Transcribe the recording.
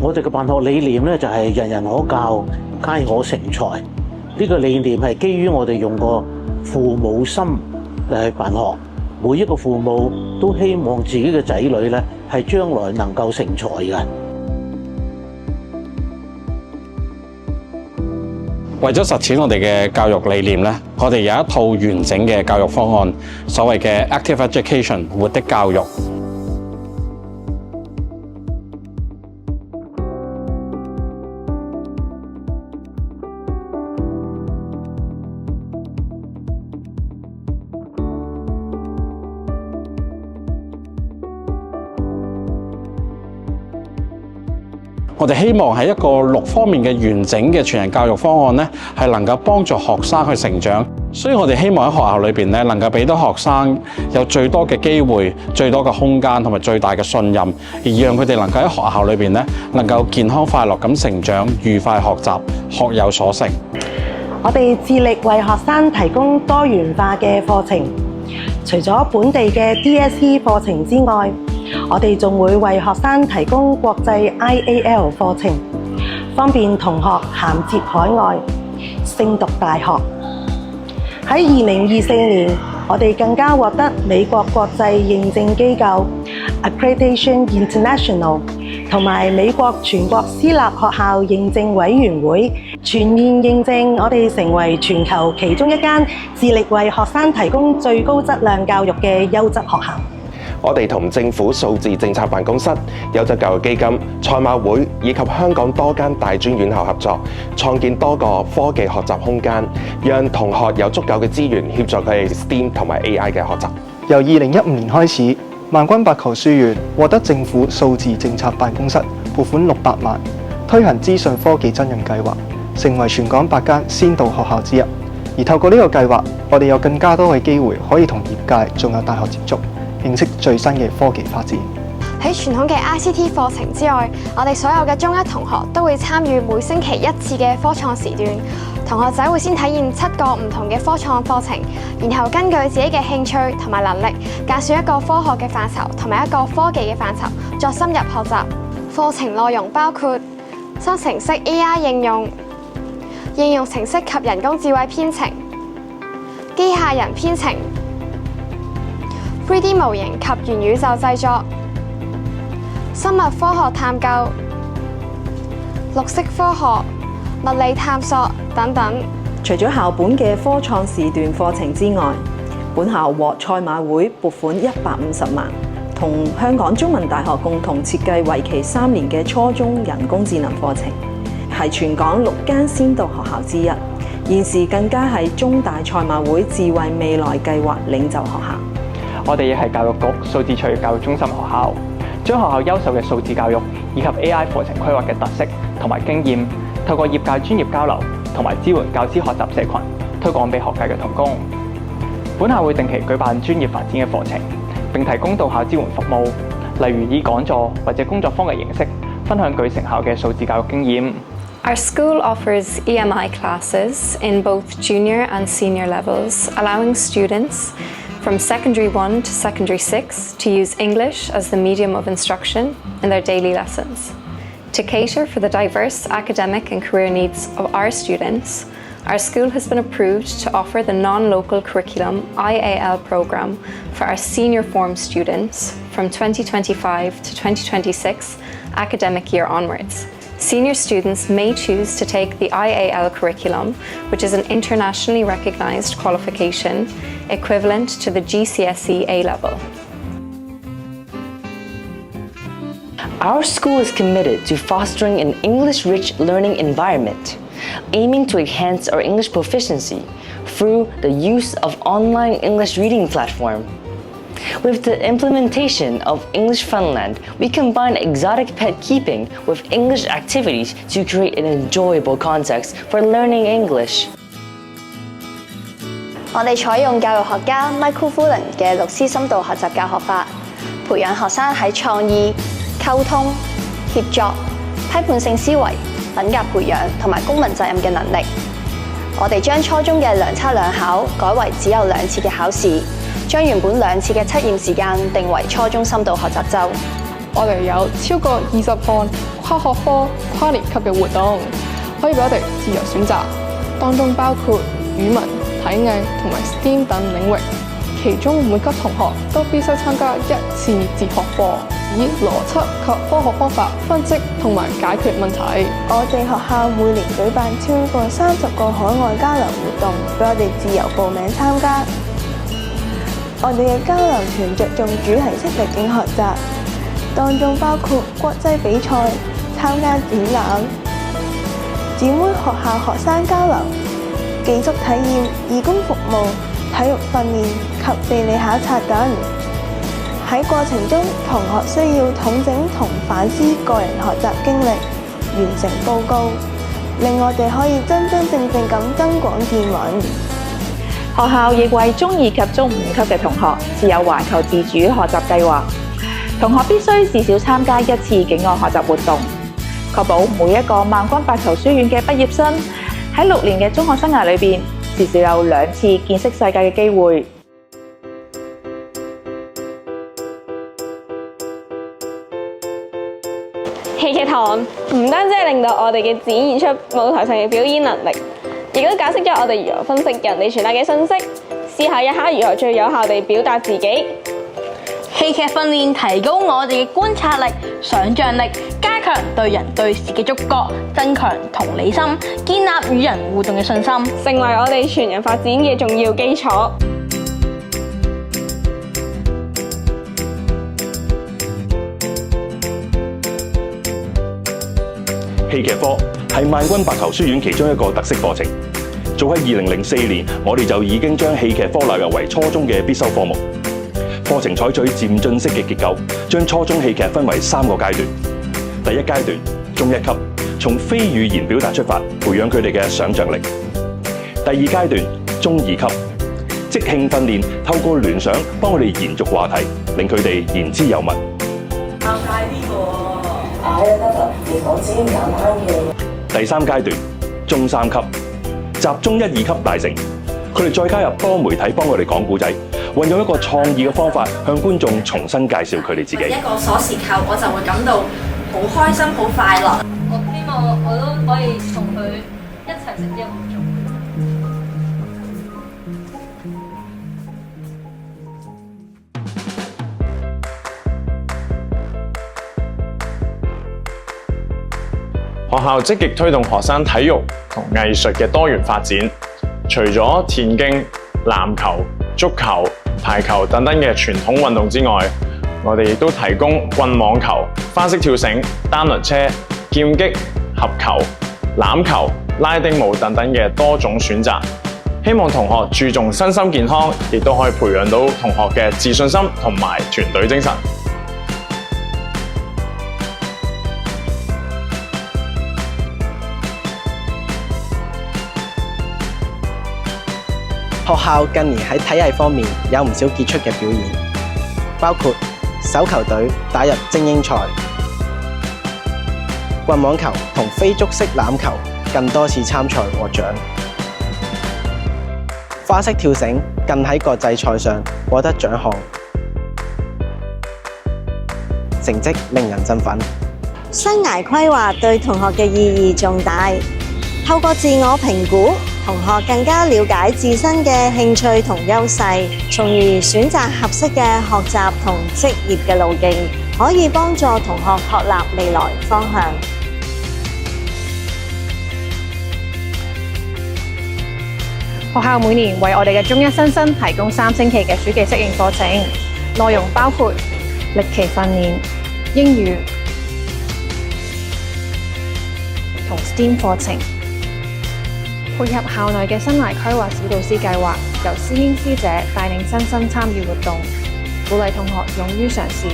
我哋嘅辦學理念咧就係人人可教，皆可成才。呢個理念係基於我哋用個父母心嚟去辦學，每一個父母都希望自己嘅仔女咧係將來能夠成才嘅。為咗實踐我哋嘅教育理念咧，我哋有一套完整嘅教育方案，所謂嘅 Active Education 活的教育。我哋希望係一個6方面嘅完整嘅全人教育方案咧，係能夠幫助學生去成長。所以我哋希望喺學校裏邊咧，能夠俾到學生有最多嘅機會、最多嘅空間同埋最大嘅信任，而讓佢哋能夠喺學校裏邊咧，能夠健康快樂咁成長、愉快學習、學有所成。我哋致力為學生提供多元化嘅課程，除咗本地嘅 DSE 課程之外，我哋仲會為學生提供國際 IAL 課程，方便同學銜接海外、升讀大學。喺2024年，我哋更加獲得美國國際認證機構 Accreditation International 同埋美國全國私立學校認證委員會全面認證，我哋成為全球其中一間致力為學生提供最高質量教育嘅優質學校。我哋同政府數字政策辦公室、優質教育基金、賽馬會以及香港多間大專院校合作，創建多個科技學習空間，讓同學有足夠嘅資源協助佢哋 STEAM 同埋 AI 嘅學習。由2015年開始，萬軍白球書院獲得政府數字政策辦公室撥款600萬，推行資訊科技真人計劃，成為全港8間先導學校之一。而透過呢個計劃，我哋有更加多嘅機會可以同業界仲有大學接觸，認識最新嘅科技發展。喺傳統嘅 ICT 課程之外，我哋所有嘅中一同學都會參與每星期1次嘅科創時段。同學仔會先體驗7個唔同嘅科創課程，然後根據自己嘅興趣同埋能力，揀選一個科學嘅範疇同埋一個科技嘅範疇，作深入學習。課程內容包括生成式 AI 應用程式及人工智慧編程、機械人編程、3D 模型及元宇宙製作、生物科學探究、綠色科學、物理探索等等。除咗校本嘅科創時段課程之外，本校獲賽馬會撥款150萬，同香港中文大學共同設計為期3年嘅初中人工智能課程，係全港6間先導學校之一。現時更加係中大賽馬會智慧未來計劃領袖學校。我哋亦係教育局數字卓越教育中心學校，將學校優秀嘅數字教育以及 AI 課程規劃嘅特色同埋經驗，透過業界專業交流同埋支援教師學習社群，推廣俾學界嘅同工。本校會定期舉辦專業發展嘅課程，並提供到校支援服務，例如以講座或者工作坊嘅形式，分享具成效嘅數字教育經驗。Our school offers EMI classes in both junior and senior levels, allowing students from Secondary 1 to Secondary 6 to use English as the medium of instruction in their daily lessons. To cater for the diverse academic and career needs of our students, our school has been approved to offer the non-local curriculum IAL program for our senior form students from 2025 to 2026 academic year onwards. Senior students may choose to take the IAL curriculum, which is an internationally recognized qualification equivalent to the GCSE A-level. Our school is committed to fostering an English-rich learning environment, aiming to enhance our English proficiency through the use of online English reading platform. With the implementation of English Funland, we combine exotic pet keeping with English activities to create an enjoyable context for learning English. 我哋採用教育學家 Michael Fullan 嘅6C 深度學習教學法，培養學生喺創意、溝通、協作、批判性思維、品格培養同埋公民責任嘅能力。我哋將初中嘅兩測兩考改為只有2次嘅考試，將原本2次嘅測驗時間定為初中深度學習週。我哋有超過20項跨學科、跨年級嘅活動，可以俾我哋自由選擇，當中包括語文、體藝同埋 STEAM 等領域。其中每級同學都必須參加1次哲學課，以邏輯及科學方法分析同埋解決問題。我哋學校每年舉辦超過30個海外交流活動，俾我哋自由報名參加。我哋嘅交流團着重主題式歷境學習，當中包括國際比賽、參加展覽、展會學校學生交流、寄宿體驗、義工服務、體育訓練及地理考察等。喺過程中，同學需要統整同反思個人學習經歷，完成報告，令我哋可以真真正正咁增廣見聞。學校亦為中2及中5級嘅同學設有環球自主學習計劃，同學必須至少參加1次境外學習活動，確保每一個萬軍白球書院嘅畢業生喺6年嘅中學生涯裏邊，至少有2次見識世界嘅機會。戲劇堂唔單止係令到我哋嘅展現出舞台上嘅表演能力，亦都教識咗我哋如何分析人哋傳達嘅信息，思考一下如何最有效地表達自己。戲劇訓練提高我哋嘅觀察力、想像力，加強對人對事嘅觸覺，增強同理心，建立與人互動嘅信心，成為我哋全人發展嘅重要基礎。戲劇科係萬軍白球書院其中一個特色課程。早喺2004年，我哋就已經將戲劇科納入為初中嘅必修科目。課程採取漸進式嘅結構，將初中戲劇分為3個階段。第一階段，中1級，從非語言表達出發，培養佢哋嘅想像力。第二階段，中2級，即興訓練，透過聯想幫我哋延續話題，令佢哋言之有物。啱晒呢個得，你講自己唔簡單嘅。第三階段，中3級，集中1、2級大成，佢哋再加入多媒體幫我哋講故仔，運用一個創意嘅方法向觀眾重新介紹佢哋自己。一個鎖匙扣，我就會感到好開心、好快樂。我希望我都可以同佢一齊食呢一個粽。學校積極推動學生體育同藝術嘅多元發展，除咗田徑、籃球、足球、排球等等嘅傳統運動之外，我哋亦都提供棍網球、花式跳繩、單輪車、劍擊、合球、欖球、拉丁舞等等嘅多種選擇。希望同學注重身心健康，亦都可以培養到同學嘅自信心同埋團隊精神。學校近年喺體藝方面有唔少傑出嘅表現，包括手球隊打入精英賽，棍網球同非足式欖球更多次參賽獲獎，花式跳繩更喺國際賽上獲得獎項，成績令人振奮。生涯規劃對同學嘅意義重大，透過自我評估，同學更加了解自身嘅興趣同優勢，從而選擇合適嘅學習同職業嘅路徑，可以幫助同學確立未來方向。學校每年為我哋嘅中一新生提供3星期嘅暑期適應課程，內容包括歷奇訓練、英語同 STEAM 課程。配合校內嘅生涯規劃小導師計劃，由師兄師姐帶領新生參與活動，鼓勵同學勇於嘗試，